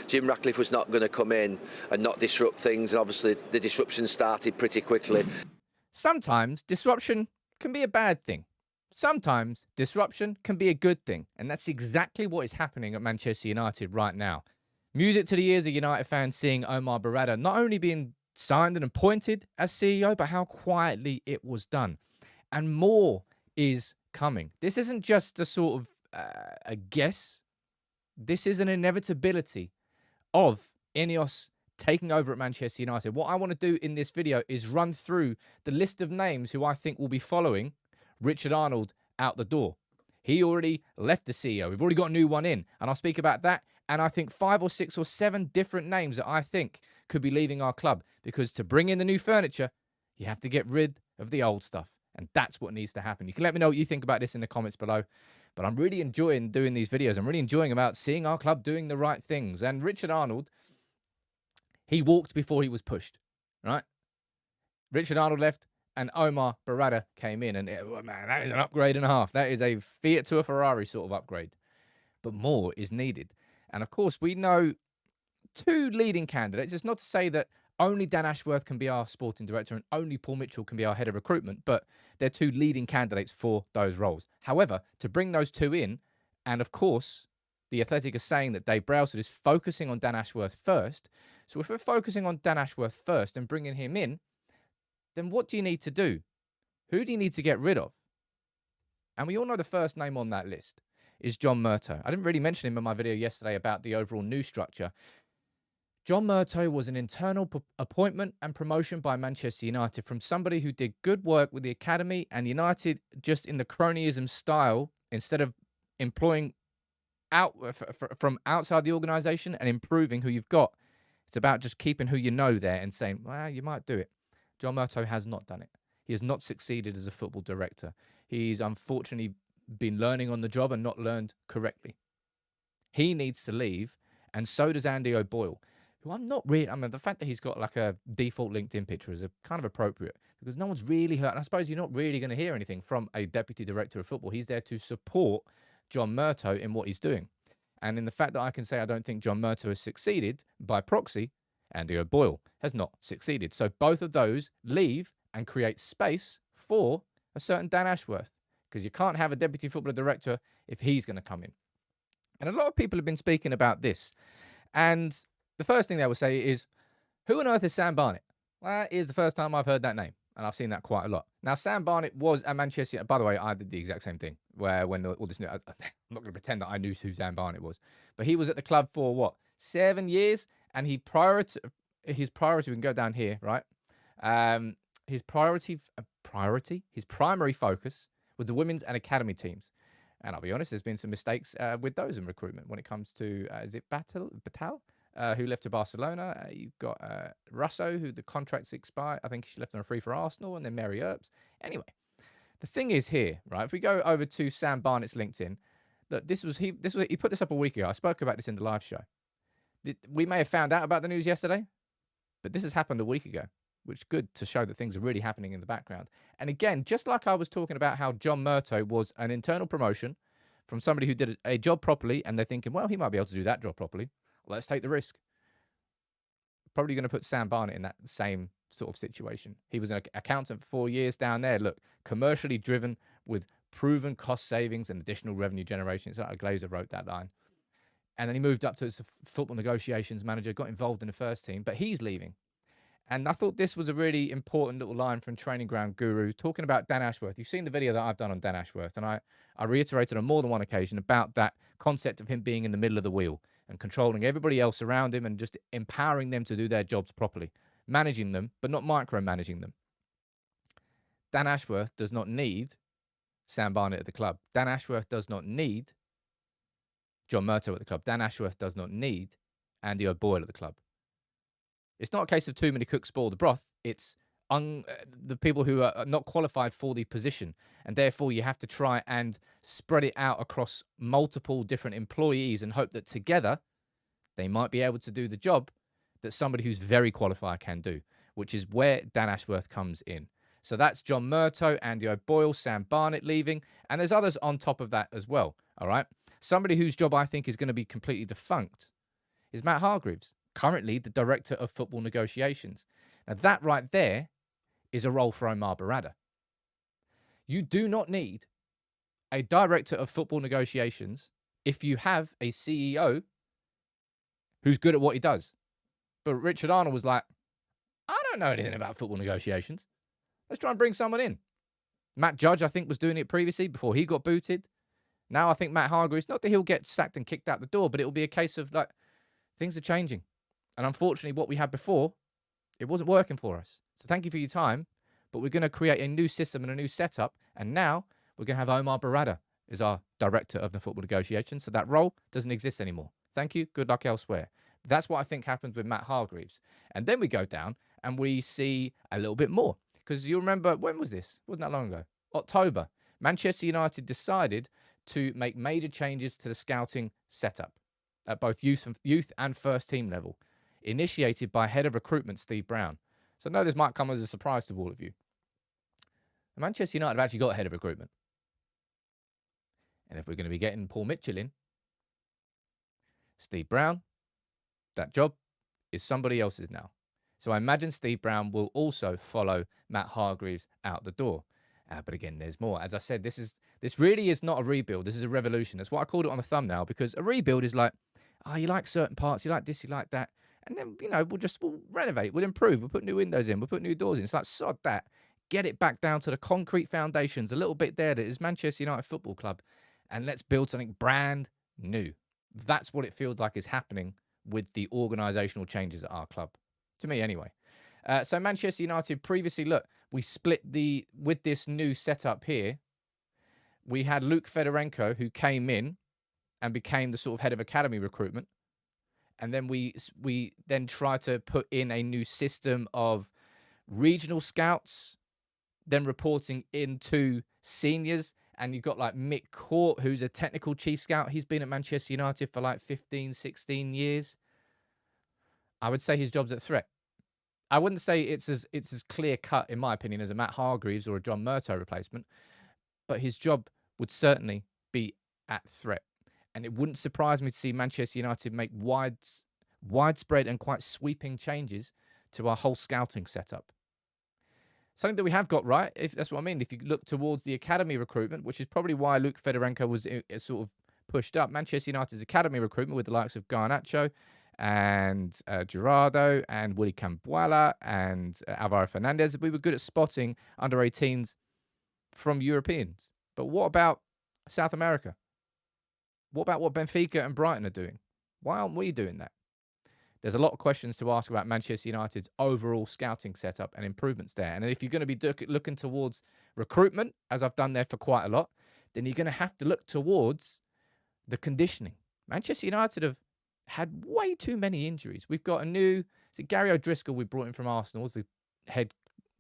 Jim Ratcliffe was not going to come in and not disrupt things, and obviously the disruption started pretty quickly. Sometimes disruption can be a bad thing. Sometimes disruption can be a good thing, and that's exactly what is happening at Manchester United right now. Music to the ears of United fans seeing Omar Berrada not only being signed and appointed as CEO, but how quietly it was done. And more is coming. This isn't just a sort of a guess. This is an inevitability of INEOS taking over at Manchester United. What I want to do in this video is run through the list of names who I think will be following Richard Arnold out the door. He already left the CEO. We've already got a new one in, and I'll speak about that. And I think 5 or 6 or 7 different names that I think could be leaving our club, because to bring in the new furniture, you have to get rid of the old stuff. And that's what needs to happen. You can let me know what you think about this in the comments below. But I'm really enjoying doing these videos. I'm really enjoying about seeing our club doing the right things. And Richard Arnold, he walked before he was pushed, right? Richard Arnold left and Omar Berrada came in. And man, that is an upgrade and a half. That is a Fiat to a Ferrari sort of upgrade. But more is needed. And of course, we know 2 leading candidates. It's not to say that only Dan Ashworth can be our sporting director and only Paul Mitchell can be our head of recruitment, but they're 2 leading candidates for those roles. However, to bring those 2 in, and of course, the Athletic is saying that Dave Brailsford is focusing on Dan Ashworth first. So if we're focusing on Dan Ashworth first and bringing him in, then what do you need to do? Who do you need to get rid of? And we all know the first name on that list is John Murtough. I didn't really mention him in my video yesterday about the overall new structure. John Murtough was an internal appointment and promotion by Manchester United from somebody who did good work with the academy, and United, just in the cronyism style, instead of employing from outside the organisation and improving who you've got, it's about just keeping who you know there and saying, well, you might do it. John Murtough has not done it. He has not succeeded as a football director. He's unfortunately been learning on the job and not learned correctly. He needs to leave, and so does Andy O'Boyle, who I'm not really... I mean, the fact that he's got like a default LinkedIn picture is kind of appropriate, because no one's really heard... And I suppose you're not really going to hear anything from a deputy director of football. He's there to support John Murtough in what he's doing. And in the fact that I can say I don't think John Murtough has succeeded, by proxy, Andy O'Boyle has not succeeded. So both of those leave and create space for a certain Dan Ashworth, because you can't have a deputy football director if he's going to come in. And a lot of people have been speaking about this. And the first thing they will say is, who on earth is Sam Barnett? Well, that is the first time I've heard that name, and I've seen that quite a lot. Now, Sam Barnett was at Manchester United. By the way, I did the exact same thing, where when all this new... I'm not going to pretend that I knew who Sam Barnett was. But he was at the club for, what, 7 years? And his priority, we can go down here, right? His primary focus was the women's and academy teams. And I'll be honest, there's been some mistakes with those in recruitment when it comes to, is it Batal, who left to Barcelona? You've got Russo, who the contract's expired. I think she left on a free for Arsenal, and then Mary Earps. Anyway, the thing is here, right? If we go over to Sam Barnett's LinkedIn, look, he put this up a week ago. I spoke about this in the live show. We may have found out about the news yesterday, but this has happened a week ago, which is good to show that things are really happening in the background. And again, just like I was talking about how John Murtough was an internal promotion from somebody who did a job properly, and they're thinking, well, he might be able to do that job properly. Let's take the risk. Probably going to put Sam Barnett in that same sort of situation. He was an accountant for 4 years down there. Look, commercially driven with proven cost savings and additional revenue generation. It's like Glazer wrote that line. And then he moved up to as a football negotiations manager, got involved in the first team, but he's leaving. And I thought this was a really important little line from Training Ground Guru talking about Dan Ashworth. You've seen the video that I've done on Dan Ashworth, and I reiterated on more than one occasion about that concept of him being in the middle of the wheel and controlling everybody else around him and just empowering them to do their jobs properly, managing them, but not micromanaging them. Dan Ashworth does not need Sam Barnett at the club. Dan Ashworth does not need John Murtough at the club. Dan Ashworth does not need Andy O'Boyle at the club. It's not a case of too many cooks spoil the broth. It's the people who are not qualified for the position. And therefore, you have to try and spread it out across multiple different employees and hope that together they might be able to do the job that somebody who's very qualified can do, which is where Dan Ashworth comes in. So that's John Murtough, Andy O'Boyle, Sam Barnett leaving. And there's others on top of that as well, all right? Somebody whose job I think is going to be completely defunct is Matt Hargreaves, currently the Director of Football Negotiations. Now, that right there is a role for Omar Berrada. You do not need a Director of Football Negotiations if you have a CEO who's good at what he does. But Richard Arnold was like, I don't know anything about football negotiations. Let's try and bring someone in. Matt Judge, I think, was doing it previously before he got booted. Now I think Matt Hargreaves, not that he'll get sacked and kicked out the door, but it'll be a case of like, things are changing. And unfortunately, what we had before, it wasn't working for us. So thank you for your time, but we're going to create a new system and a new setup. And now we're going to have Omar Berrada as our Director of the Football Negotiations. So that role doesn't exist anymore. Thank you. Good luck elsewhere. That's what I think happens with Matt Hargreaves. And then we go down and we see a little bit more. Because you remember, when was this? Wasn't that long ago? October. Manchester United decided to make major changes to the scouting setup at both youth and first team level, initiated by head of recruitment Steve Brown. So I know this might come as a surprise to all of you. Manchester United have actually got a head of recruitment. And if we're going to be getting Paul Mitchell in, Steve Brown, that job is somebody else's now. So I imagine Steve Brown will also follow Matt Hargreaves out the door. But again, there's more. As I said, this really is not a rebuild. This is a revolution. That's why I called it on the thumbnail, because a rebuild is like, you like certain parts, you like this, you like that. And then, we'll renovate, we'll improve, we'll put new windows in, we'll put new doors in. It's like, sod that. Get it back down to the concrete foundations, a little bit there that is Manchester United Football Club. And let's build something brand new. That's what it feels like is happening with the organisational changes at our club. To me, anyway. So Manchester United previously, look, we split with this new setup here. We had Luke Fedorenko, who came in and became the sort of head of academy recruitment. And then we then try to put in a new system of regional scouts, then reporting into seniors. And you've got like Mick Court, who's a technical chief scout. He's been at Manchester United for like 15, 16 years. I would say his job's at threat. I wouldn't say it's as clear cut, in my opinion, as a Matt Hargreaves or a John Murtough replacement, but his job would certainly be at threat. And it wouldn't surprise me to see Manchester United make widespread and quite sweeping changes to our whole scouting setup. Something that we have got right, if that's what I mean. If you look towards the academy recruitment, which is probably why Luke Fedorenko was sort of pushed up, Manchester United's academy recruitment with the likes of Garnacho and Gerardo and Willy Cambuala and Alvaro Fernandez. We were good at spotting under 18s from Europeans. But what about South America? What about what Benfica and Brighton are doing? Why aren't we doing that? There's a lot of questions to ask about Manchester United's overall scouting setup and improvements there. And if you're going to be looking towards recruitment, as I've done there for quite a lot, then you're going to have to look towards the conditioning. Manchester United have had way too many injuries. We've got Gary O'Driscoll we brought in from Arsenal as the head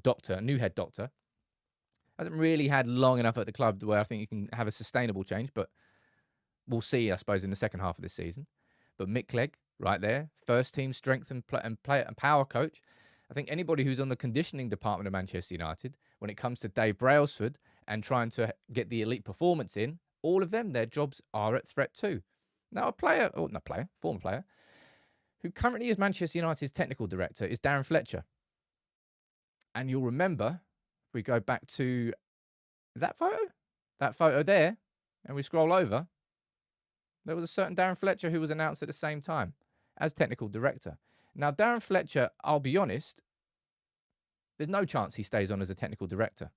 doctor, new head doctor. Hasn't really had long enough at the club where I think you can have a sustainable change, but we'll see, I suppose, in the second half of this season. But Mick Clegg, right there, first team strength and power coach. I think anybody who's on the conditioning department of Manchester United, when it comes to Dave Brailsford and trying to get the elite performance in, all of them, their jobs are at threat too. Now, former player, who currently is Manchester United's technical director, is Darren Fletcher. And you'll remember, if we go back to that photo there, and we scroll over, there was a certain Darren Fletcher who was announced at the same time as technical director. Now, Darren Fletcher, I'll be honest, there's no chance he stays on as a technical director.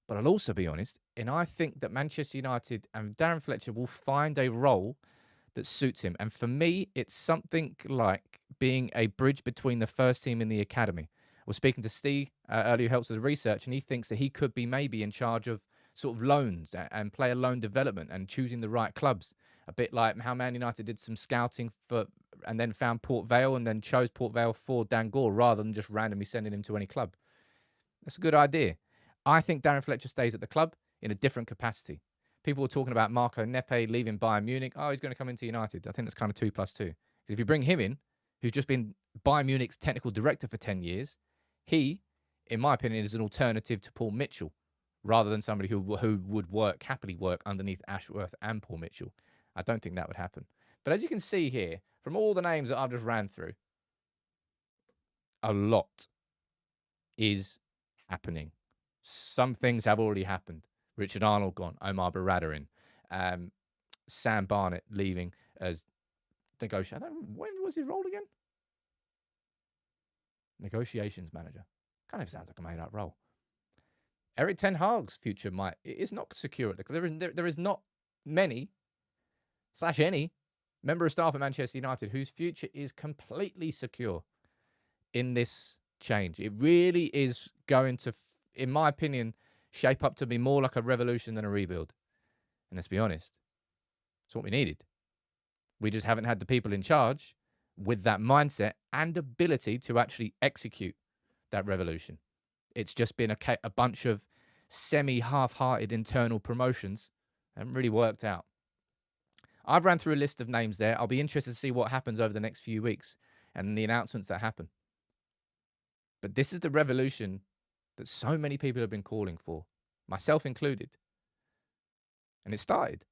But I'll also be honest, and I think that Manchester United and Darren Fletcher will find a role that suits him. And for me, it's something like being a bridge between the first team and the academy. I was speaking to Steve earlier, who helps with the research, and he thinks that he could be maybe in charge of sort of loans and player loan development and choosing the right clubs. A bit like how Man United did some scouting and then found Port Vale and then chose Port Vale for Dan Gore rather than just randomly sending him to any club. That's a good idea. I think Darren Fletcher stays at the club in a different capacity. People were talking about Marco Nepe leaving Bayern Munich. Oh, he's going to come into United. I think that's kind of 2+2. Because if you bring him in, who's just been Bayern Munich's technical director for 10 years, he, in my opinion, is an alternative to Paul Mitchell rather than somebody who would happily work underneath Ashworth and Paul Mitchell. I don't think that would happen. But as you can see here, from all the names that I've just ran through, a lot is happening. Some things have already happened. Richard Arnold gone, Omar Berrada in, Sam Barnett leaving as negotiator. When was his role again? Negotiations manager. Kind of sounds like a made-up role. Eric Ten Hag's future is not secure. There is not many / any member of staff at Manchester United whose future is completely secure in this change. It really is going to, in my opinion, shape up to be more like a revolution than a rebuild. And let's be honest, it's what we needed. We just haven't had the people in charge with that mindset and ability to actually execute that revolution. It's just been a bunch of semi-half-hearted internal promotions and really worked out. I've ran through a list of names there. I'll be interested to see what happens over the next few weeks and the announcements that happen. But this is the revolution that so many people have been calling for, myself included. And it started.